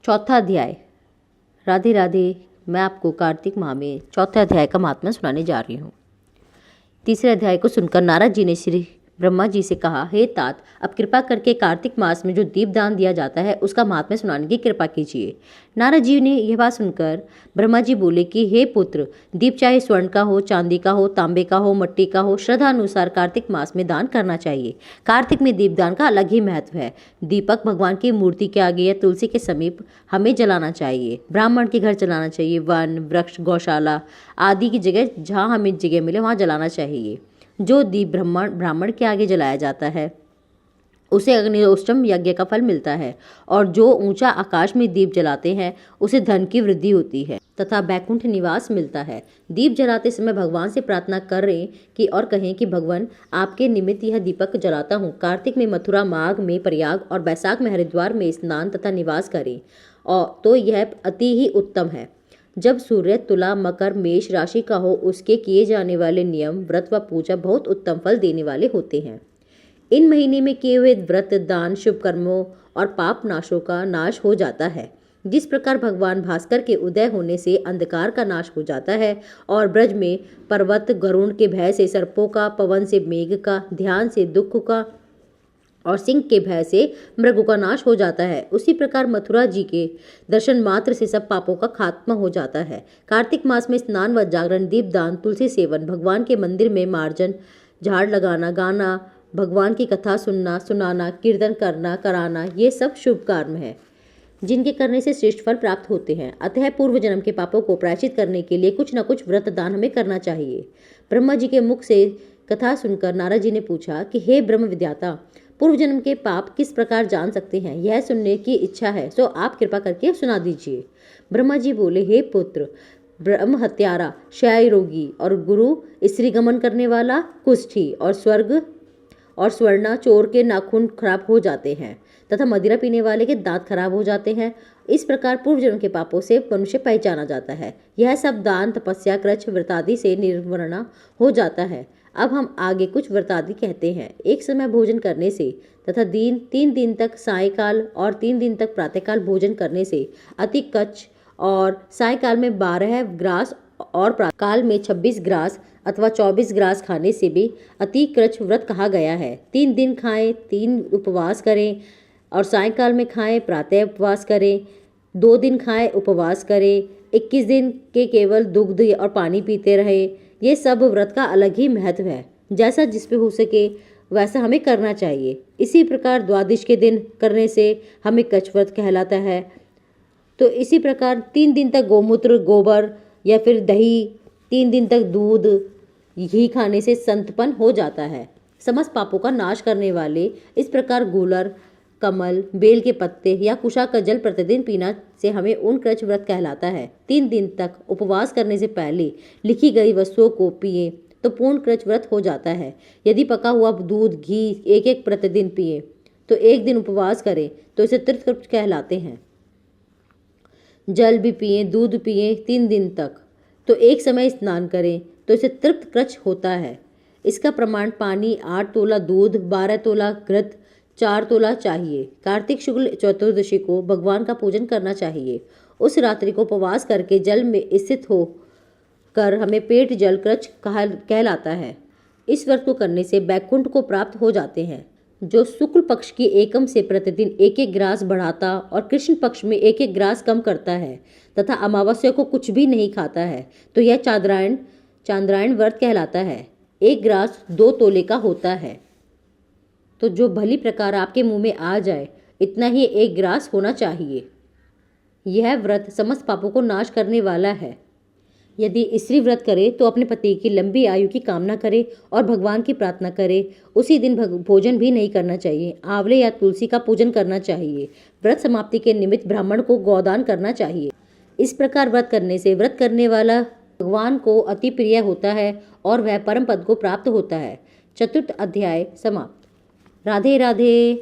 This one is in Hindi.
चौथा अध्याय। राधे राधे। मैं आपको कार्तिक माह में चौथे अध्याय का महात्म्य सुनाने जा रही हूँ। तीसरे अध्याय को सुनकर नारद जी ने श्री ब्रह्मा जी से कहा, हे तात, अब कृपा करके कार्तिक मास में जो दीपदान दिया जाता है उसका महात्म्य सुनाने की कृपा कीजिए। नारद जी ने यह बात सुनकर ब्रह्मा जी बोले कि हे पुत्र, दीप चाहे स्वर्ण का हो, चांदी का हो, तांबे का हो, मिट्टी का हो, श्रद्धा अनुसार कार्तिक मास में दान करना चाहिए। कार्तिक में दीपदान का अलग ही महत्व है। दीपक भगवान की मूर्ति के आगे या तुलसी के समीप हमें जलाना चाहिए। ब्राह्मण के घर जलाना चाहिए। वन, वृक्ष, गौशाला आदि की जगह जहाँ हमें जगह मिले वहाँ जलाना चाहिए। जो दीप ब्राह्मण के आगे जलाया जाता है उसे अग्निहोत्रम यज्ञ का फल मिलता है, और जो ऊंचा आकाश में दीप जलाते हैं उसे धन की वृद्धि होती है तथा बैकुंठ निवास मिलता है। दीप जलाते समय भगवान से प्रार्थना करें कि और कहें कि भगवान, आपके निमित्त यह दीपक जलाता हूँ। कार्तिक में मथुरा, माघ में प्रयाग और बैसाख में हरिद्वार में स्नान तथा निवास करें, और तो यह अति ही उत्तम है। जब सूर्य तुला, मकर, मेष राशि का हो, उसके किए जाने वाले नियम, व्रत व पूजा बहुत उत्तम फल देने वाले होते हैं। इन महीने में किए हुए व्रत, दान, शुभ कर्मों और पाप नाशों का नाश हो जाता है। जिस प्रकार भगवान भास्कर के उदय होने से अंधकार का नाश हो जाता है और ब्रज में पर्वत गरुड़ के भय से सर्पों का, पवन से मेघ का, ध्यान से दुख का और सिंह के भय से मृगों का नाश हो जाता है, उसी प्रकार मथुरा जी के दर्शन मात्र से सब पापों का खात्मा हो जाता है। कार्तिक मास में स्नान व जागरण, दीपदान, तुलसी सेवन, भगवान के मंदिर में मार्जन, झाड़ लगाना, गाना, भगवान की कथा सुनना, सुनाना, कीर्तन करना, कराना, ये सब शुभ कर्म है जिनके करने से श्रेष्ठ फल प्राप्त होते हैं। अतः पूर्व जन्म के पापों को प्रायश्चित करने के लिए कुछ न कुछ व्रत दान हमें करना चाहिए। ब्रह्मा जी के मुख से कथा सुनकर नारद जी ने पूछा कि हे ब्रह्म विद्याता, पूर्व जन्म के पाप किस प्रकार जान सकते हैं, यह सुनने की इच्छा है, सो आप कृपा करके सुना दीजिए। ब्रह्मा जी बोले, हे पुत्र, ब्रह्म हत्यारा, क्षय रोगी और गुरु स्त्री गमन करने वाला, कुष्ठी और स्वर्णा चोर के नाखून खराब हो जाते हैं तथा मदिरा पीने वाले के दांत खराब हो जाते हैं। इस प्रकार पूर्व जन्म के पापों से मनुष्य पहचाना जाता है। यह सब दान, तपस्या, कृच्छ, व्रतादि से निर्वर्ण हो जाता है। अब हम आगे कुछ व्रतादि कहते हैं। एक समय भोजन करने से तथा 3 दिन तक सायकाल और 3 दिन तक प्रातःकाल भोजन करने से अति कच्च, और सायकाल में 12 ग्रास और प्रातःकाल में 26 ग्रास अथवा 24 ग्रास खाने से भी अति कृच्छ व्रत कहा गया है। 3 दिन खाएं, 3 उपवास करें और सायकाल में खाएं, प्रातः उपवास करें। 2 दिन खाएं, उपवास करें। 21 दिन के केवल दुग्ध और पानी पीते रहे। ये सब व्रत का अलग ही महत्व है। जैसा जिस पे हो सके वैसा हमें करना चाहिए। इसी प्रकार द्वादश के दिन करने से हमें कच्छ व्रत कहलाता है। तो इसी प्रकार 3 दिन तक गोमूत्र, गोबर या फिर दही, 3 दिन तक दूध, घी खाने से संतपन हो जाता है। समस्त पापों का नाश करने वाले इस प्रकार गूलर, कमल, बेल के पत्ते या कुशा का जल प्रतिदिन पीना से हमें उन कृच्छ व्रत कहलाता है। 3 दिन तक उपवास करने से पहले लिखी गई वस्तुओं को पिए तो पूर्ण कृच्छ व्रत हो जाता है। यदि पका हुआ दूध, घी एक प्रतिदिन पिए तो 1 दिन उपवास करें तो इसे तीर्थ कृच्छ कहलाते हैं। जल भी पिए, दूध पिए 3 दिन तक तो एक समय स्नान करें तो इसे तृप्त कृच्छ होता है। इसका प्रमाण पानी 8 तोला दूध, 12 तोला घृत, 4 तोला चाहिए। कार्तिक शुक्ल चतुर्दशी को भगवान का पूजन करना चाहिए। उस रात्रि को उपवास करके जल में स्थित हो कर हमें पेट जल कृच्छ कहलाता है। इस व्रत को करने से बैकुंठ को प्राप्त हो जाते हैं। जो शुक्ल पक्ष की एकम से प्रतिदिन 1 ग्रास बढ़ाता और कृष्ण पक्ष में 1 ग्रास कम करता है तथा अमावस्या को कुछ भी नहीं खाता है तो यह चांद्रायण व्रत कहलाता है। 1 ग्रास 2 तोले का होता है। तो जो भली प्रकार आपके मुंह में आ जाए इतना ही 1 ग्रास होना चाहिए। यह व्रत समस्त पापों को नाश करने वाला है। यदि स्त्री व्रत करे तो अपने पति की लंबी आयु की कामना करे और भगवान की प्रार्थना करे। उसी दिन भोजन भी नहीं करना चाहिए। आंवले या तुलसी का पूजन करना चाहिए। व्रत समाप्ति के निमित्त ब्राह्मण को गौदान करना चाहिए। इस प्रकार व्रत करने से व्रत करने वाला भगवान को अति प्रिय होता है और वह परम पद को प्राप्त होता है। चतुर्थ अध्याय समाप्त। राधे राधे।